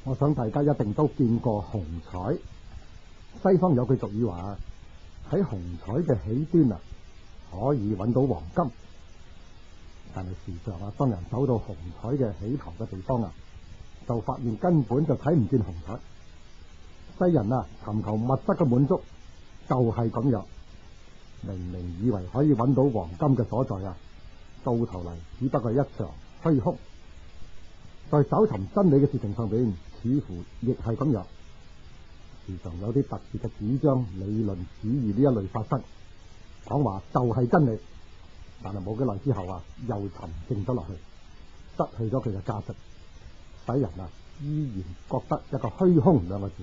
我想大家一定都見過紅彩。西方有句俗語話，喺紅彩嘅起端可以揾到黃金。但係事實上當人走到紅彩嘅起頭嘅地方就發現根本就睇唔見紅彩。世人尋求物質嘅滿足就係咁樣，明明以為可以揾到黃金嘅所在到頭嚟只不過係一場虛空。在找尋真理嘅事情上邊，似乎亦係咁樣。時常有啲特別嘅主張、理論、主義呢一類發生，講話就係真理，但係冇幾耐之後又沉靜咗落去，失去咗佢嘅價值，使人依然覺得一個虛空兩個字。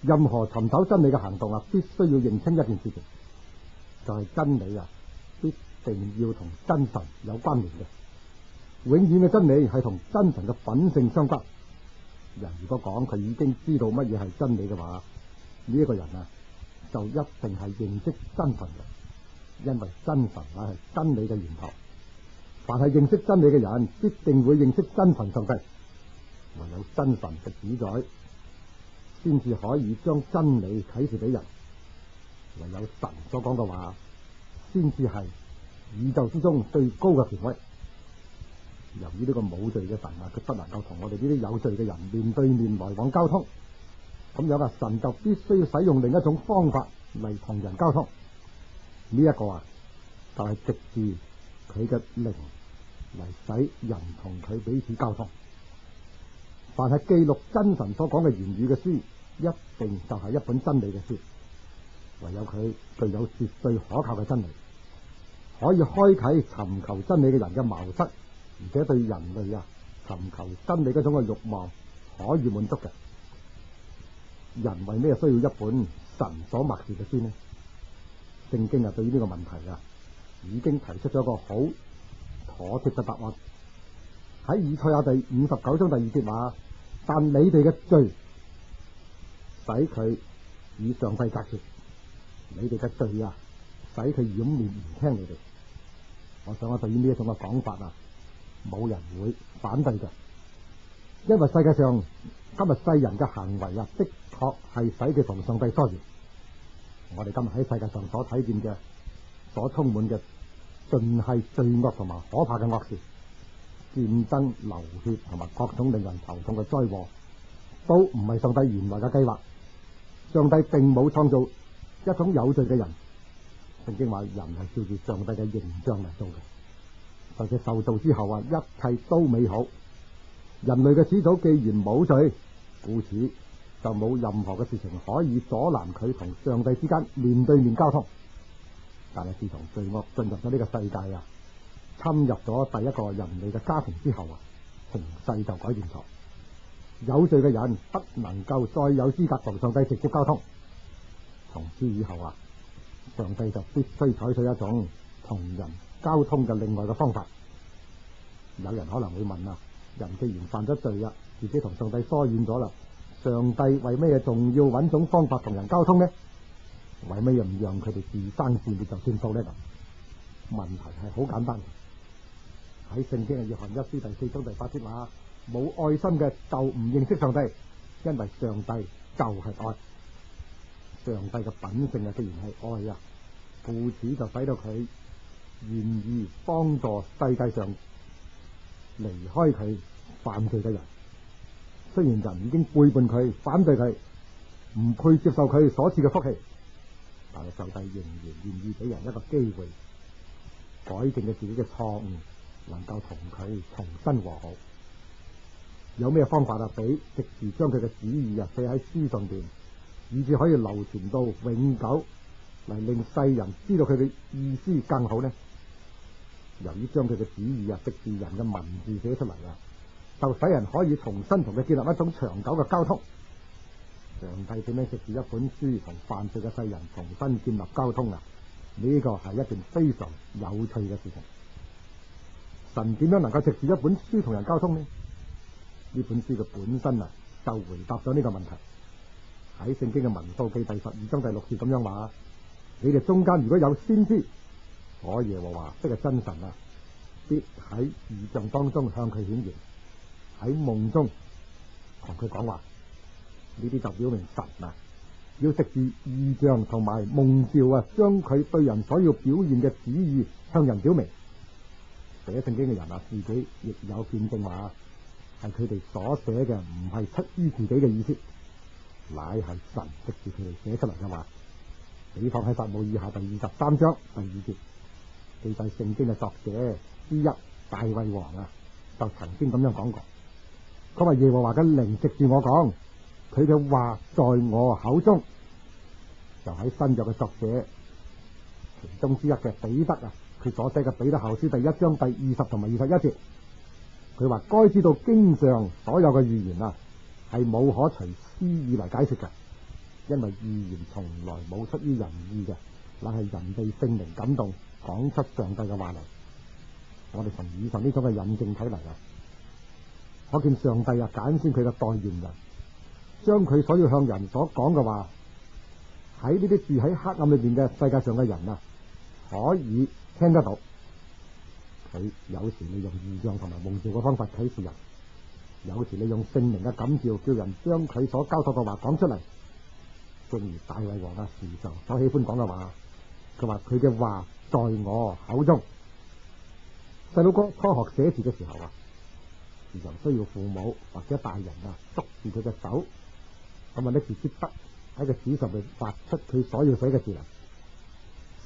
任何尋找真理嘅行動必須要認清一件事情，就係真理必定要同真神有關聯嘅。永遠嘅真理係同真神嘅品性相關。人如果講佢已經知道乜嘢係真理嘅話，呢一個人就一定係認識真神嘅，因為真神係真理嘅源頭。凡係認識真理嘅人，必定會認識真神上帝。唯有真神嘅主宰，先至可以將真理啟示俾人。唯有神所講嘅話，先至係宇宙之中最高嘅權威。由於呢個冇罪嘅神佢不能夠同我哋呢啲有罪嘅人面對面來往交通，咁樣神就必須要使用另一種方法嚟同人交通。呢一個就係藉住佢嘅靈嚟使人同佢彼此交通。凡係記錄真神所講嘅言語嘅書，一定就係一本真理嘅書。唯有佢具有絕對可靠嘅真理，可以開啟尋求真理嘅人嘅茅塞，而且對人類尋求真理嗰種嘅慾望可以滿足嘅。人為咩需要一本神所默示嘅書呢？聖經對於呢個問題已經提出咗一個好妥帖嘅答案。喺以賽亞第59章第2節話：但你哋嘅罪使佢與上帝隔絕，你哋嘅罪使佢掩面唔聽你哋。我想對於呢一種嘅講法冇人會反對嘅，因為世界上今日世人嘅行為的確係使佢同上帝疏遠。我哋今日喺世界上所睇見嘅，所充滿嘅盡係罪惡同埋可怕嘅惡事，戰爭、流血同埋各種令人頭痛嘅災禍，都唔係上帝原來嘅計劃。上帝並冇創造一種有罪嘅人。聖經話人係照住上帝嘅形象嚟做嘅，或者受造之後一切都美好。人類嘅始祖既然冇罪，故此就冇任何嘅事情可以阻攔佢同上帝之間面對面交通。但係自從罪惡進入咗呢個世界侵入咗第一個人類嘅家庭之後情勢就改變咗。有罪嘅人不能夠再有資格同上帝直接交通。從此以後上帝就必須採取一種同人交通嘅另外嘅方法。有人可能會問人既然犯咗罪自己同上帝疏遠咗啦，上帝為咩仲要揾種方法同人交通呢？為咩唔讓佢哋自生自滅就算數呢？問題係好簡單。喺聖經嘅約翰1書第4章第8節話：冇愛心嘅就唔認識上帝，因為上帝就係愛。上帝嘅品性既然係愛故此就使到佢願意幫助世界上離開佢犯罪嘅人。雖然人已經背叛佢、反對佢、唔配接受佢所賜嘅福氣，但係上帝仍然願意俾人一個機會，改正佢自己嘅錯誤，能夠同佢重新和好。有咩方法比直接將佢嘅旨意寫喺書上邊，以至可以流傳到永久，嚟令世人知道佢嘅意思更好呢？由於將佢嘅旨意藉住人嘅文字寫出嚟就使人可以重新同佢建立一種長久嘅交通。上帝點樣藉住一本書同犯罪嘅世人重新建立交通呢個係一件非常有趣嘅事情。神點樣能夠藉住一本書同人交通呢？呢本書嘅本身就回答咗呢個問題。喺聖經嘅民數記第12章第6節咁樣話：你哋中間如果有先知，我耶和華即係真神必喺異象當中向佢顯現，喺夢中同佢講話，呢啲就表明神要藉住異象同埋夢兆將佢對人所要表現嘅旨意向人表明。寫聖經嘅人自己亦有見證話，係佢哋所寫嘅唔係出於自己嘅意思，乃係神藉住佢哋寫出嚟嘅話。比方喺撒母耳下第23章第2節，記載聖經嘅作者之一大衛王就曾經咁樣講過，佢話耶和華嘅靈藉住我講，佢嘅話在我口中。就喺新約嘅作者其中之一嘅彼得佢所寫嘅彼得後書第1章第20同埋21節，佢話該知道經上所有嘅預言係冇可隨私意嚟解釋嘅，因為預言從來冇出於人意嘅，乃係人被聖靈感動講出上帝嘅話嚟。我哋從以上呢種嘅引證睇嚟可見上帝揀選佢嘅代言人，將佢所要向人所講嘅話，喺呢啲住喺黑暗裏邊嘅世界上嘅人可以聽得到。佢有時利用異象同埋夢兆嘅方法啟示人，有時利用聖靈嘅感召叫人將佢所交託嘅話講出嚟。正如大衛王時常所喜歡講嘅話，佢話佢嘅話在我口中。細佬哥初學寫字嘅時候時常需要父母或者大人捉住佢嘅手，咁拎住支筆喺個紙上面畫出佢所要寫嘅字嚟。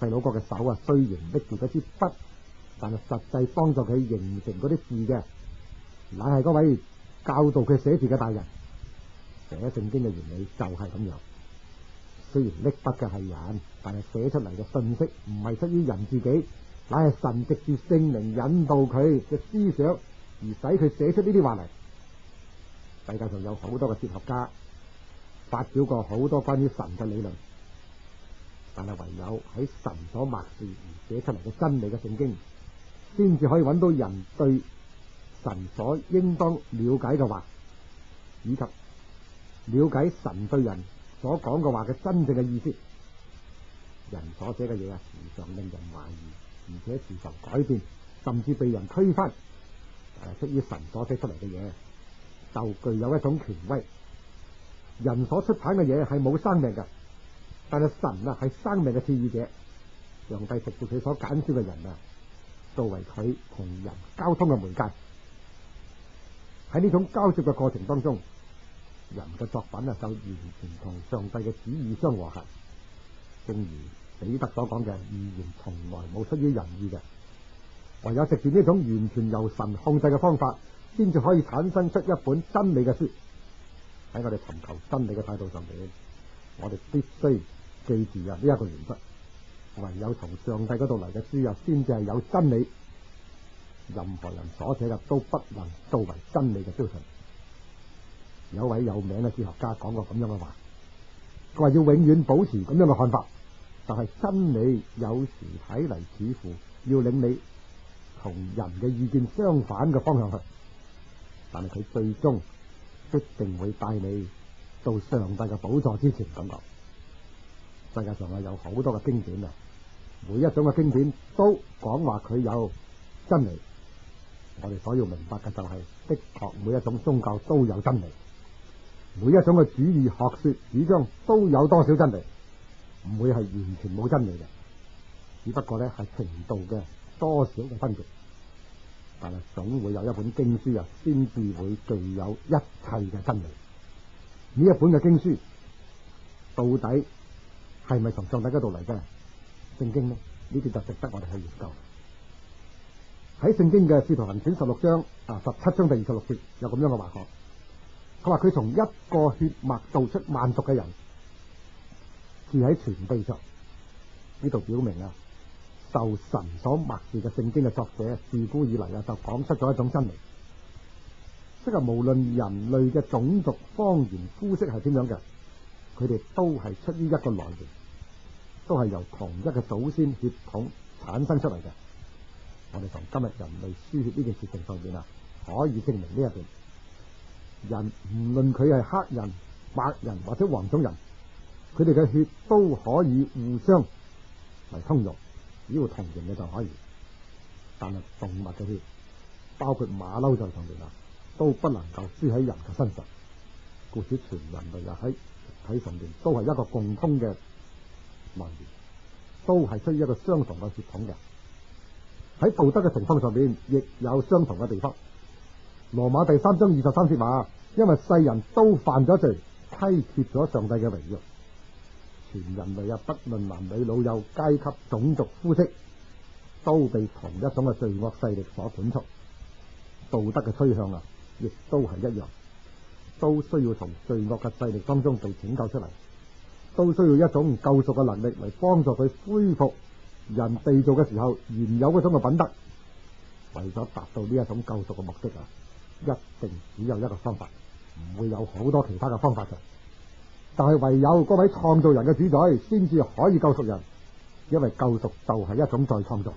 細佬哥嘅手雖然拎住嗰支筆，但係實際幫助佢形成嗰啲字嘅，乃係嗰位教導佢寫字嘅大人。寫聖經嘅原理就係咁樣。雖然拎筆嘅係人，但係寫出嚟嘅信息唔係出於人自己，乃係神藉住聖靈引導佢嘅思想，而使佢寫出呢啲話嚟。世界上有好多嘅哲學家發表過好多關於神嘅理論，但係唯有喺神所默示而寫出嚟嘅真理嘅聖經，先至可以揾到人對神所應當了解嘅話，以及了解神對人所講嘅話嘅真正嘅意思。人所寫嘅嘢時常令人懷疑，而且時常改變，甚至被人推翻。出於神所寫出嚟嘅嘢，就具有一種權威。人所出產嘅嘢係冇生命嘅，但係神係生命嘅賜予者。上帝藉住佢所揀選嘅人作為佢同人交通嘅媒介。喺呢種交接嘅過程當中，人嘅作品就完全同上帝嘅旨意相和諧。正如彼得所講嘅，預言從來冇出於人意嘅，唯有藉住呢種完全由神控制嘅方法，先至可以產生出一本真理嘅書。喺我哋尋求真理嘅態度上面，我哋必須記住呢一個原則，唯有從上帝嗰度嚟嘅書先至係有真理。任何人所寫嘅都不能作為真理嘅標準。有位有名嘅哲學家講過咁樣嘅話，佢話要永遠保持咁樣嘅看法，就係真理有時睇嚟似乎要領你同人嘅意見相反嘅方向去，但係佢最終必定會帶你到上帝嘅寶座之前。咁講，世界上有好多嘅經典每一種嘅經典都講話佢有真理。我哋所要明白嘅就係，的確每一種宗教都有真理，每一種嘅主義學說主張都有多少真理，唔會係完全冇真理嘅，只不過係程度嘅多少嘅分別。但係總會有一本經書先至會具有一切嘅真理。呢一本嘅經書到底係咪從上帝嗰度嚟嘅聖經呢？呢啲就值得我哋去研究。喺聖經嘅使徒行傳16章17章第26節有咁樣嘅話講，佢話佢從一個血脈造出萬族嘅人，住喺全地上。呢度表明受神所默示嘅聖經嘅作者自古以嚟就講出咗一種真理，即係無論人類嘅種族、方言、膚色係點樣嘅，佢哋都係出於一個來源，都係由同一個祖先血統產生出嚟嘅。我哋從今日人類輸血呢件事情上邊可以證明呢一點。人唔論佢係黑人、白人或者黃種人，佢哋嘅血都可以互相嚟通用，只要同型嘅就可以。但係動物嘅血，包括馬騮在上邊都不能夠輸喺人嘅身上。故此全人類喺體上面都係一個共通嘅來源，都係需要一個相同嘅血統嘅。喺道德嘅情況上面，亦有相同嘅地方。羅馬第3章23節話：因為世人都犯咗罪，虧缺咗上帝嘅榮耀。全人類不論男女老幼、階級、種族、膚色，都被同一種嘅罪惡勢力所管束。道德嘅趨向亦都係一樣，都需要從罪惡嘅勢力當中被拯救出嚟，都需要一種救贖嘅能力嚟幫助佢恢復人被造嘅時候原有嗰種嘅品德。為咗達到呢一種救贖嘅目的一定只有一個方法，唔會有好多其他嘅方法嘅。但係唯有嗰位創造人嘅主宰先至可以救贖人，因為救贖就係一種再創造。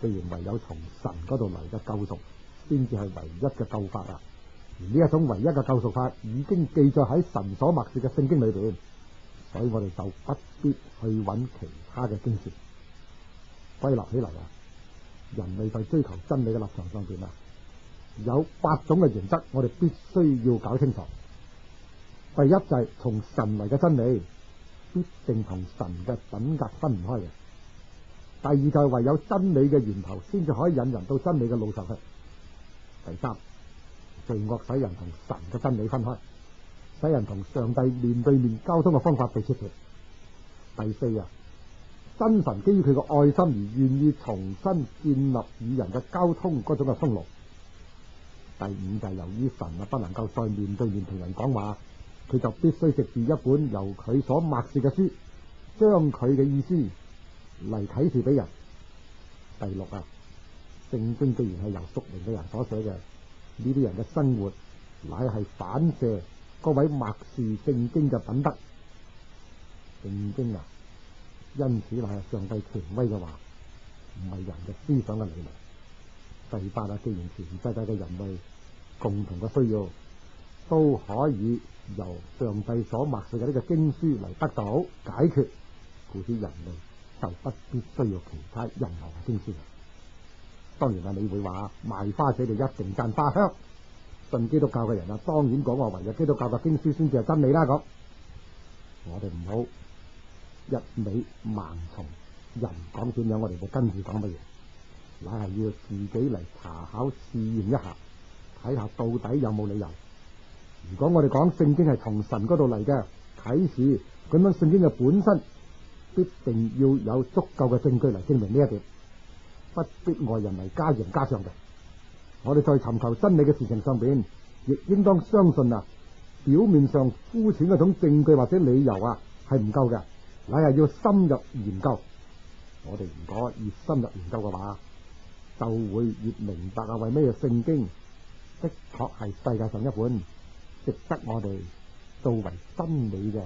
既然唯有從神嗰度嚟嘅救贖先至係唯一嘅救法而呢一種唯一嘅救贖法已經記載喺神所默示嘅聖經裏邊，所以我哋就不必去揾其他嘅經書。歸納起嚟人類在追求真理嘅立場上邊有8種嘅原則，我哋必須要搞清楚。第一就係從神嚟嘅真理必定同神嘅品格分唔開嘅。第二就係唯有真理嘅源頭先至可以引人到真理嘅路上去。第三，罪惡使人同神嘅真理分開，使人同上帝面對面交通嘅方法被切斷。第四真神基於佢嘅愛心而願意重新建立與人嘅交通嗰種嘅通路。第五就係由於神不能夠再面對面同人講話，佢就必須藉住一本由佢所默示嘅書，將佢嘅意思嚟啟示俾人。第六聖經既然係由屬靈嘅人所寫嘅，呢啲人嘅生活乃係反射各位默示聖經嘅品德。聖經因此乃係上帝權威嘅話，唔係人嘅思想嘅理論。第八既然全世界嘅人類共同嘅需要都可以由上帝所默示嘅呢個經書嚟得到解決，故此人類就不必需要其他任何嘅經書。當然你會話賣花者就一定讚花香，信基督教嘅人當然講話唯有基督教嘅經書先至係真理啦。咁我哋唔好一味盲從人講點樣，我哋就跟住講乜嘢，乃係要自己嚟查考試驗一下，睇下到底有冇理由。如果我哋講聖經係從神嗰度嚟嘅啟示，咁樣聖經嘅本身必定要有足夠嘅證據嚟證明呢一點，不必外人嚟加鹽加上嘅。我哋在尋求真理嘅事情上邊，亦應當相信表面上膚淺嗰種證據或者理由係唔夠嘅，乃係要深入研究。我哋如果越深入研究嘅話，就會越明白為咩聖經的確係世界上一本值得我哋作為真理嘅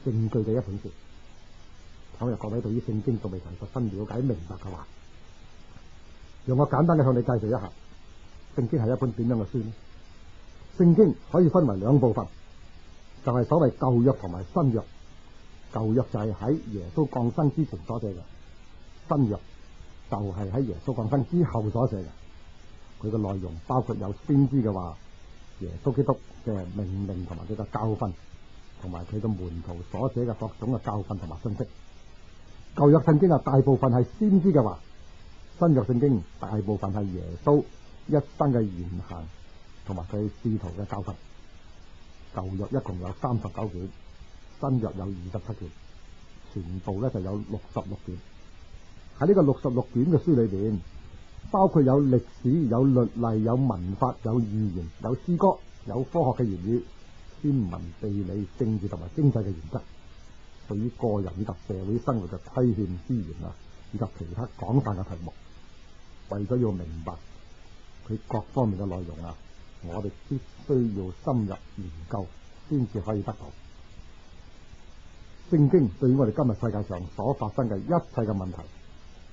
證據嘅一本書。倘若各位對於聖經仲未曾十分了解明白嘅話，讓我簡單嘅向你介紹一下聖經係一本點樣嘅書呢？聖經可以分為2部分，就係所謂舊約同埋新約。舊約就係喺耶穌降生之前所寫嘅，新約就係喺耶穌降生之後所寫嘅。佢嘅內容包括有先知嘅話，耶穌基督嘅命令同埋佢嘅教訓，同埋佢嘅門徒所寫嘅各種嘅教訓同埋信息。舊約聖經大部分係先知嘅話，新約聖經大部分係耶穌一生嘅言行同埋佢使徒嘅教訓。舊約一共有39卷，新約有27卷，全部就有66卷。喺呢個66卷嘅書裏邊，包括有歷史、有律例、有文法、有寓言、有詩歌、有科學嘅言語、天文、地理、政治同埋經濟嘅原則，對於個人以及社會生活嘅規勸之言以及其他廣泛嘅題目。為咗要明白佢各方面嘅內容我哋必須要深入研究先至可以得到。聖經對於我哋今日世界上所發生嘅一切嘅問題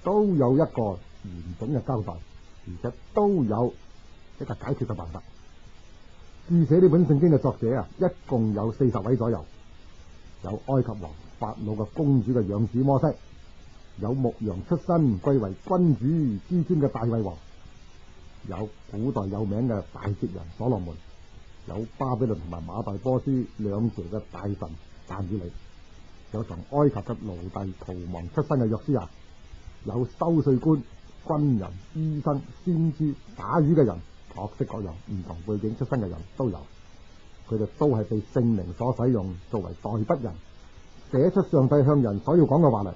都有一個完整嘅交代，而且都有一個解決嘅辦法。著寫呢本聖經嘅作者一共有40位左右，有埃及王法老嘅公主嘅養子摩西，有牧羊出身貴為君主之尊嘅大衛王，有古代有名嘅大哲人所羅門，有巴比倫同埋馬代波斯兩朝嘅大臣但以理，有從埃及嘅奴隸逃亡出身嘅約書亞，有收稅官、軍人、醫生、先知、打魚嘅人，各式各樣唔同背景出身嘅人都有。佢哋都係被聖靈所使用，作為代筆人，寫出上帝向人所要講嘅話嚟。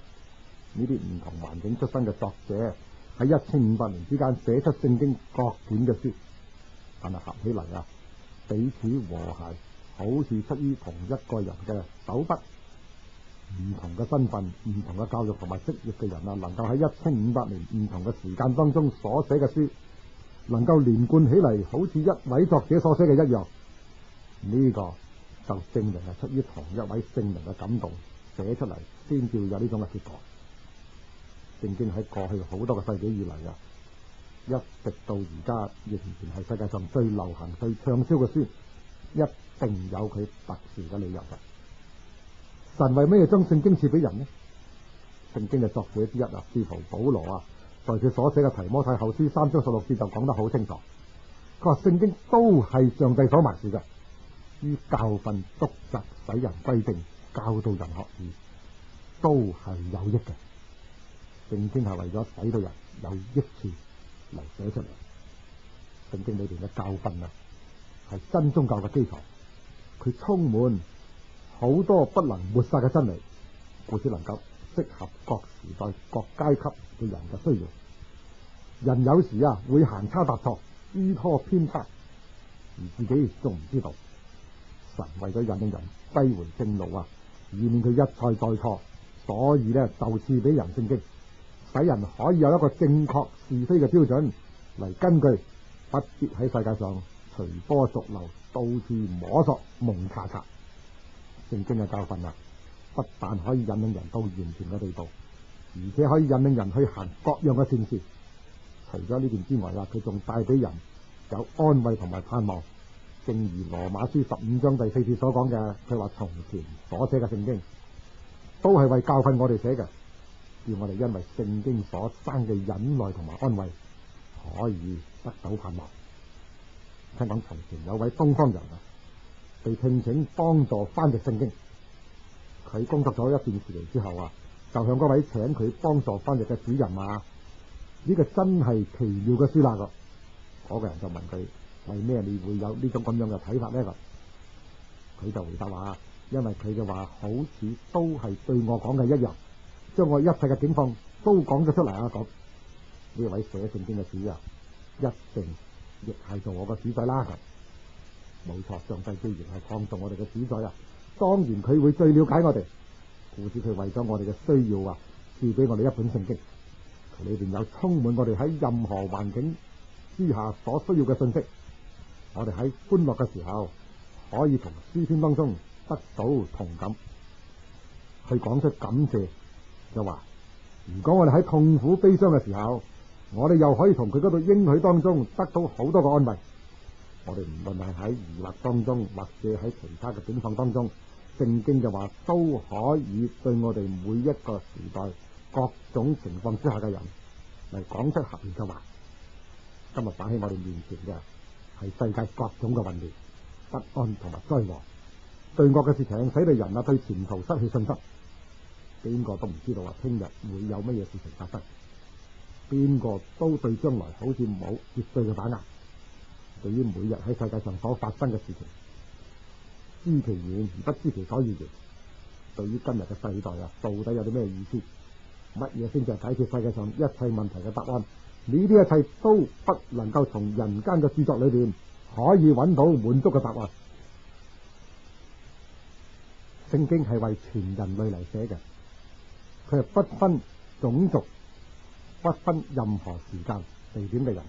呢啲唔同環境出身嘅作者喺1500年之間寫出聖經各卷嘅書，但係合起嚟彼此和諧，好似出於同一個人嘅手筆。唔同嘅身份、唔同嘅教育同埋職業嘅人能夠喺1500年唔同嘅時間當中所寫嘅書，能夠連貫起嚟，好似一位作者所寫嘅一樣。呢個就證明係出於同一位聖靈嘅感動寫出嚟，先至有呢種嘅結果。聖經喺過去好多個世紀以嚟一直到而家仍然係世界上最流行、最暢銷嘅書，一定有佢特殊嘅理由嘅。神為咩將聖經賜俾人呢？聖經嘅作者之一使徒保羅在佢所寫嘅提摩太後書3章16節就講得好清楚，佢話聖經都係上帝所默示嘅，於教訓、督責、使人歸正、教導人學義，都係有益嘅。聖經係為咗使到人有益處嚟寫出嚟。聖經裏邊嘅教訓係真宗教嘅基礎，佢充滿好多不能抹殺嘅真理，故此能夠適合各時代、各階級嘅人嘅需要。人有時會行差踏錯、依拖偏差，而自己仲唔知道。神為咗引領人歸回正路以免佢一錯再錯，所以就賜俾人聖經，使人可以有一個正確是非嘅標準嚟根據，不必喺世界上隨波逐流，到處摸索蒙查查。聖經嘅教訓不但可以引領人到完全嘅地步，而且可以引領人去行各樣嘅善事。除咗呢點之外佢仲帶俾人有安慰同埋盼望。正如羅馬書15章第4節所講嘅，佢話從前所寫嘅聖經都係為教訓我哋寫嘅，叫我哋因為聖經所生嘅忍耐同埋安慰，可以得到盼望。聽講從前有位東方人被聘請幫助翻譯聖經，佢工作咗一段時期之後就向嗰位請佢幫助翻譯嘅主人呢個真係奇妙嘅書啦。嗰個人就問佢，為咩你會有呢種咁樣嘅睇法呢？佢就回答話，因為佢嘅話好似都係對我講嘅一樣，將我一切嘅境況都講咗出嚟咁。呢位寫聖經嘅主一定亦係做我個主宰啦。冇錯，上帝既然係創造我哋嘅主宰當然佢會最了解我哋，故此佢為咗我哋嘅需要賜俾我哋一本聖經，佢裏邊有充滿我哋喺任何環境之下所需要嘅信息。我哋喺歡樂嘅時候可以從詩篇當中得到同感，去講出感謝，就話如果我哋喺痛苦悲傷嘅時候，我哋又可以從佢嗰度應許當中得到好多個安慰。我哋唔論係喺疑惑當中，或者喺其他嘅境況當中，聖經嘅話都可以對我哋每一個時代各種情況之下嘅人嚟講出合宜嘅話。今日擺喺我哋面前嘅係世界各種嘅混亂、不安同埋災禍，罪惡嘅事情使到人對前途失去信心。邊個都唔知道聽日會有乜嘢事情發生，邊個都對將來好似冇絕對嘅把握。對於每日喺世界上所發生嘅事情，知其然而不知其所以然。對於今日嘅世代到底有啲咩意思？乜嘢先至係解決世界上一切問題嘅答案？呢啲一切都不能夠從人間嘅著作裏邊可以揾到滿足嘅答案。聖經係為全人類嚟寫嘅，佢係不分種族、不分任何時間地點嘅人，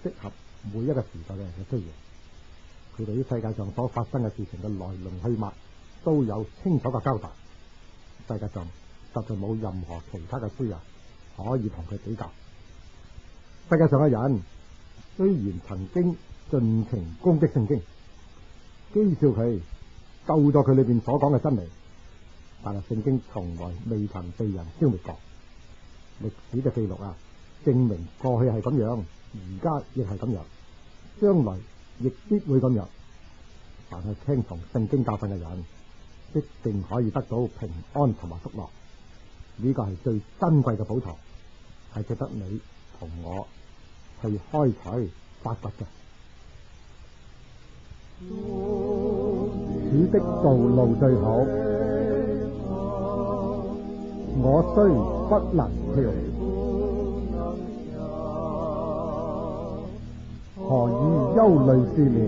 適合每一個時代嘅人嘅需要。佢對於世界上所發生嘅事情嘅來龍去脈都有清楚嘅交代。世界上實在冇任何其他嘅書可以同佢比較。世界上嘅人雖然曾經盡情攻擊聖經，譏笑佢，鬥咗佢裏邊所講嘅真理，但係聖經從來未曾被人消滅過。歷史嘅記錄證明過去係咁樣，而家亦係咁樣，將來亦必會咁樣。凡係聽從聖經教訓嘅人，必定可以得到平安同埋福樂。呢個係最珍貴嘅寶藏，係值得你同我去開採發掘嘅。主的道路最好，我雖不能跳，何以憂慮試煉？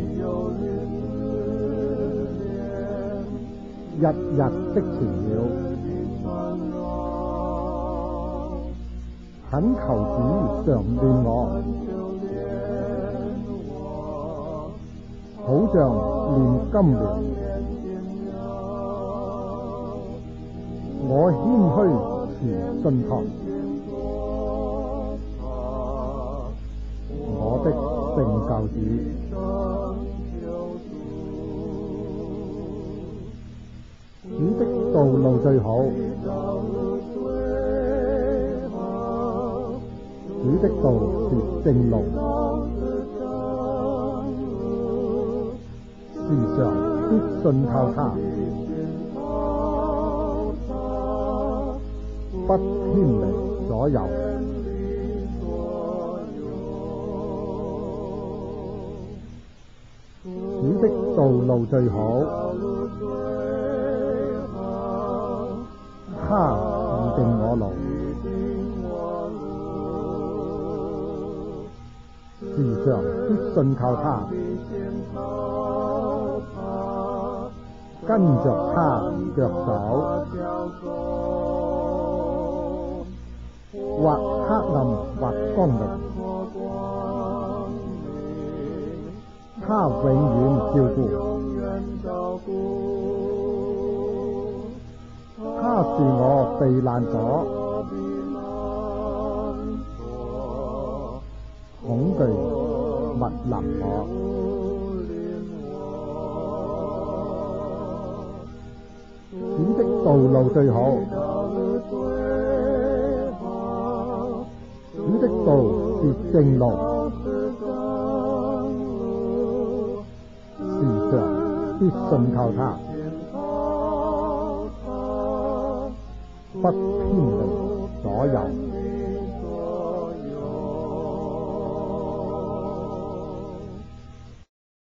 日日的纏繞，懇求主常戀我，好像煉金療。我謙虛持信託，我的聖救主。主的道路最好，主的道是正路，時常必信靠他，不偏離左右。主的道路最好，他預定我路，時常必信靠他，跟着他腳走，或黑暗或光明，他永遠照顧。他是我避難所，恐懼勿臨我。主的道路最好，主的道是正路，時常必信靠他，不偏離左右。